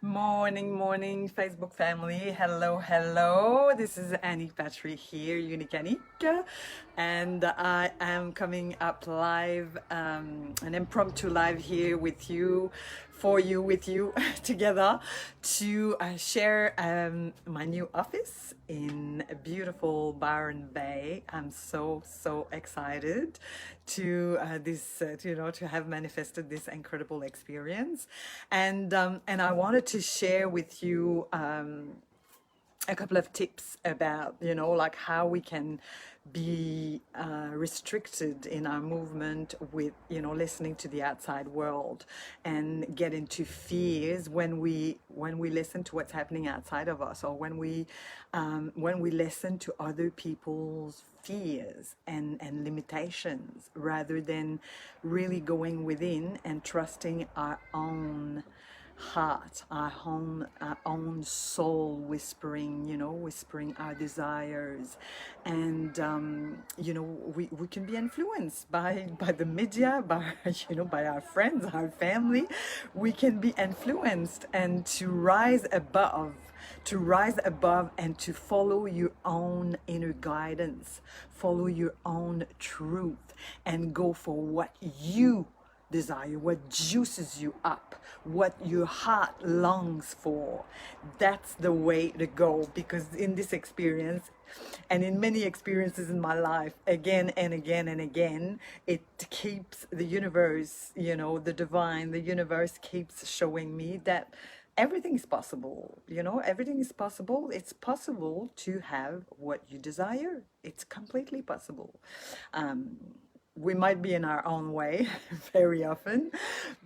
Morning, morning, Facebook family. Hello, hello. This is Annie Patry here, Unique Annick. And I am coming up live, an impromptu live here with you, for you, with you, together to share my new office in beautiful Byron Bay. I'm so excited to to have manifested this incredible experience, and I wanted to share with you a couple of tips about like how we can be restricted in our movement with listening to the outside world and get into fears when we listen to what's happening outside of us, or when we listen to other people's fears and limitations, rather than really going within and trusting our own heart, our own soul whispering, whispering our desires. And we can be influenced by the media, by by our friends, our family. We can be influenced, and to rise above and to follow your own inner guidance, follow your own truth, and go for what you desire, what juices you up, what your heart longs for. That's the way to go, because in this experience, and in many experiences in my life, again and again and again, it keeps the universe, the divine, the universe keeps showing me that everything is possible. Everything is possible. It's possible to have what you desire. It's completely possible. um, we might be in our own way very often,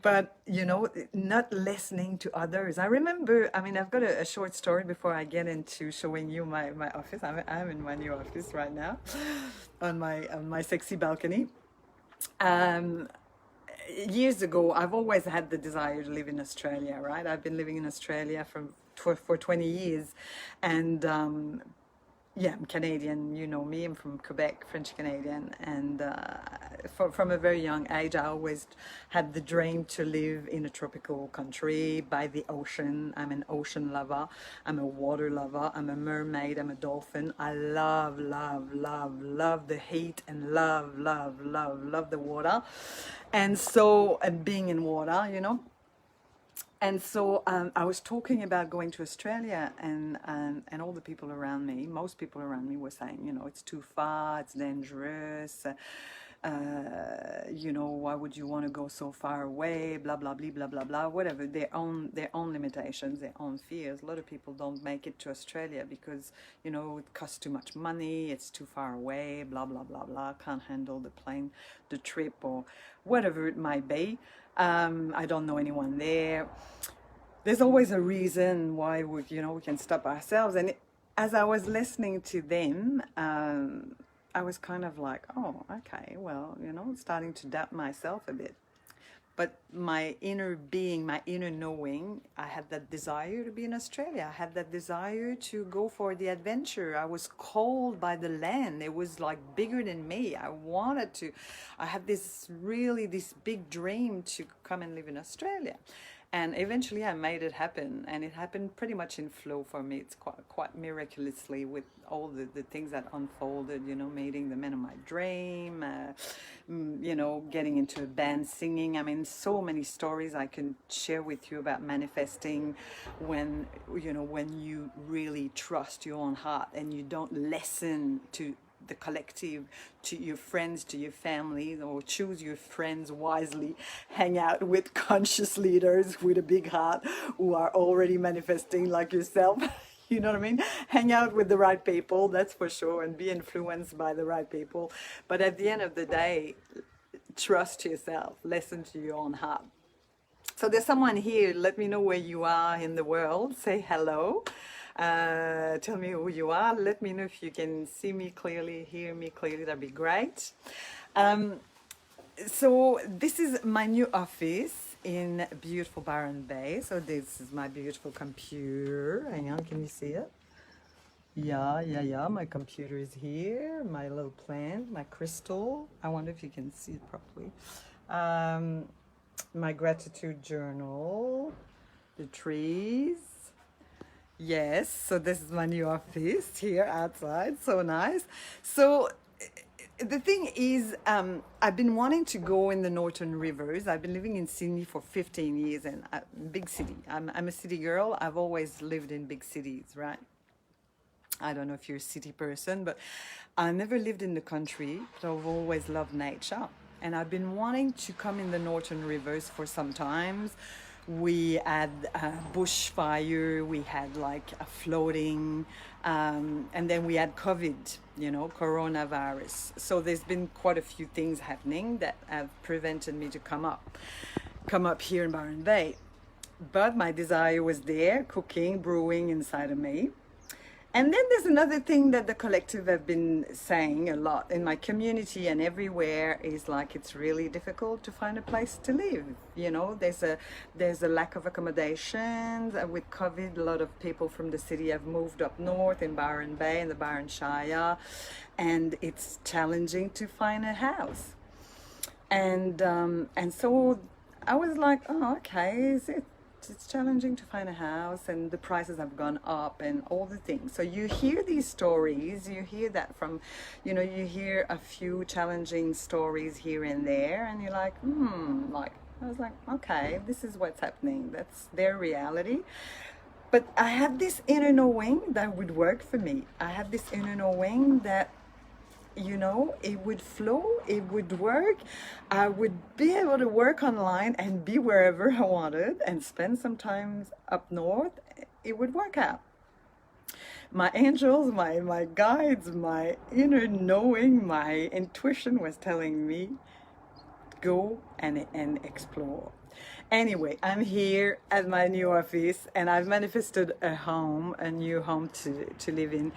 but not listening to others. I remember, I've got a short story before I get into showing you my office. I'm in my new office right now on my sexy balcony. um, Years ago, I've always had the desire to live in Australia, right? I've been living in Australia for 20 years. And yeah, I'm Canadian, you know me. I'm from Quebec, French Canadian, and from a very young age, I always had the dream to live in a tropical country by the ocean. I'm an ocean lover. I'm a water lover. I'm a mermaid. I'm a dolphin. I love, love, love, love the heat, and love, love, love, love the water. And so, and being in water, and so I was talking about going to Australia, and all the people around me, most people around me, were saying, it's too far, it's dangerous. Why would you want to go so far away? Blah blah blah blah blah blah. Whatever, their own limitations, their own fears. A lot of people don't make it to Australia because it costs too much money, it's too far away. Blah blah blah blah. Can't handle the trip, or whatever it might be. I don't know anyone there. There's always a reason why we can stop ourselves. And as I was listening to them, I was kind of like, oh, okay, well, starting to doubt myself a bit. But my inner being, my inner knowing, I had that desire to be in Australia. I had that desire to go for the adventure. I was called by the land. It was like bigger than me. I had this big dream to come and live in Australia. And eventually I made it happen, and it happened pretty much in flow for me. It's quite miraculously, with all the things that unfolded, meeting the men of my dream, getting into a band, singing. So many stories I can share with you about manifesting when you really trust your own heart and you don't listen to the collective, to your friends, to your family, or choose your friends wisely. Hang out with conscious leaders with a big heart who are already manifesting like yourself. You know what I mean? Hang out with the right people, that's for sure, and be influenced by the right people. But at the end of the day, trust yourself, listen to your own heart. So there's someone here. Let me know where you are in the world. Say hello. Tell me who you are. Let me know if you can see me clearly, hear me clearly. That'd be great. Um, so this is my new office in beautiful Byron Bay. So this is my beautiful computer. Hang on, can you see it? Yeah. My computer is here. My little plant, my crystal. I wonder if you can see it properly. My gratitude journal. the trees. Yes, so this is my new office here outside. So nice. So the thing is, I've been wanting to go in the Northern Rivers. I've been living in Sydney for 15 years, and big city. I'm a city girl. I've always lived in big cities, right? I don't know if you're a city person, but I never lived in the country, but I've always loved nature. And I've been wanting to come in the Northern Rivers for some times. We had a bushfire, we had like a flooding, and then we had COVID, coronavirus. So there's been quite a few things happening that have prevented me to come up here in Byron Bay. But my desire was there, cooking, brewing inside of me. And then there's another thing that the collective have been saying a lot in my community and everywhere is like it's really difficult to find a place to live. There's a lack of accommodations. With COVID, a lot of people from the city have moved up north in Byron Bay, in the Byron Shire, and it's challenging to find a house. And so I was like, oh, okay, it's challenging to find a house, and the prices have gone up and all the things. So you hear these stories, you hear that from, you hear a few challenging stories here and there, and you're like, I was like, okay, this is what's happening. That's their reality. But I had this inner knowing that would work for me. I had this inner knowing that it would flow, it would work. I would be able to work online and be wherever I wanted and spend some time up north. It would work out. My angels, my guides, my inner knowing, my intuition was telling me, go and explore. Anyway, I'm here at my new office and I've manifested a new home to live in.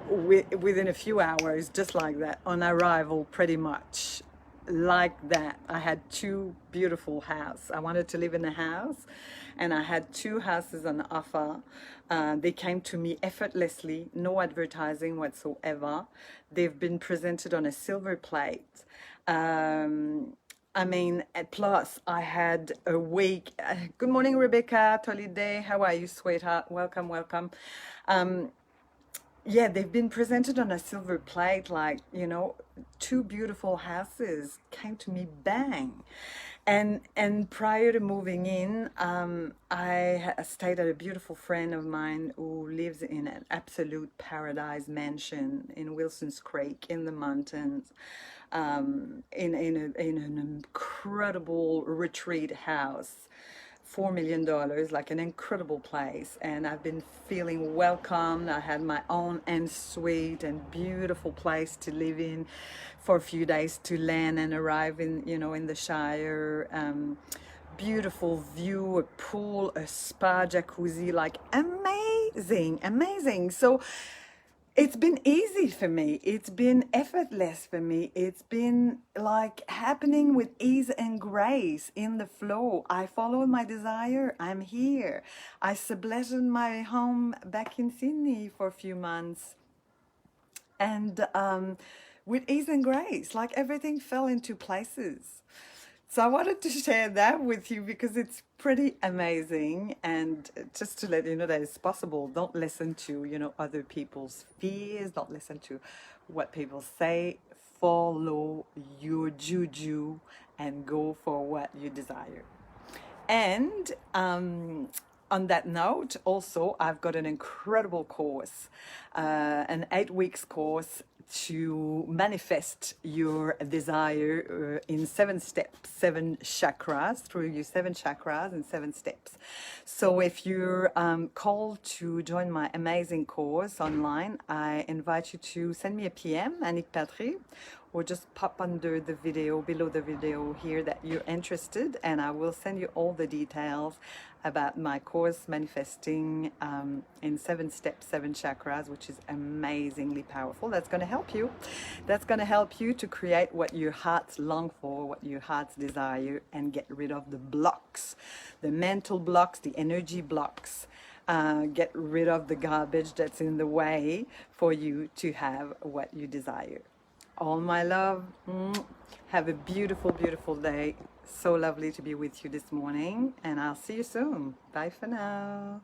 Within a few hours, just like that, on arrival, pretty much like that. I had two beautiful houses. I wanted to live in a house, and I had two houses on offer. They came to me effortlessly, no advertising whatsoever. They've been presented on a silver plate. Plus I had a week. Good morning, Rebecca Tolide. How are you, sweetheart? Welcome, welcome. Yeah, they've been presented on a silver plate, two beautiful houses came to me, bang. And prior to moving in, I stayed at a beautiful friend of mine who lives in an absolute paradise mansion in Wilson's Creek in the mountains, in an incredible retreat house. $4 million, like an incredible place, and I've been feeling welcomed. I had my own ensuite and beautiful place to live in for a few days to land and arrive in the Shire. Beautiful view, a pool, a spa, jacuzzi, like amazing. So it's been easy for me. It's been effortless for me. It's been like happening with ease and grace in the flow. I followed my desire. I'm here. I subletted my home back in Sydney for a few months. And with ease and grace, like everything fell into places. So I wanted to share that with you because it's pretty amazing, and just to let you know that it's possible. Don't listen to, other people's fears. Don't listen to what people say. Follow your juju and go for what you desire. And on that note, also, I've got an incredible course, an 8 weeks course to manifest your desire in 7 steps, 7 chakras, through your 7 chakras and 7 steps. So if you're called to join my amazing course online, I invite you to send me a PM, Annick Patry, or just pop under the video, below the video here that you're interested, and I will send you all the details about my course Manifesting in 7 steps, 7 chakras, which is amazingly powerful. That's going to help you. That's going to help you to create what your hearts long for, what your hearts desire, and get rid of the blocks, the mental blocks, the energy blocks. Get rid of the garbage that's in the way for you to have what you desire. All my love. Have a beautiful, beautiful day. So lovely to be with you this morning, and I'll see you soon. Bye for now.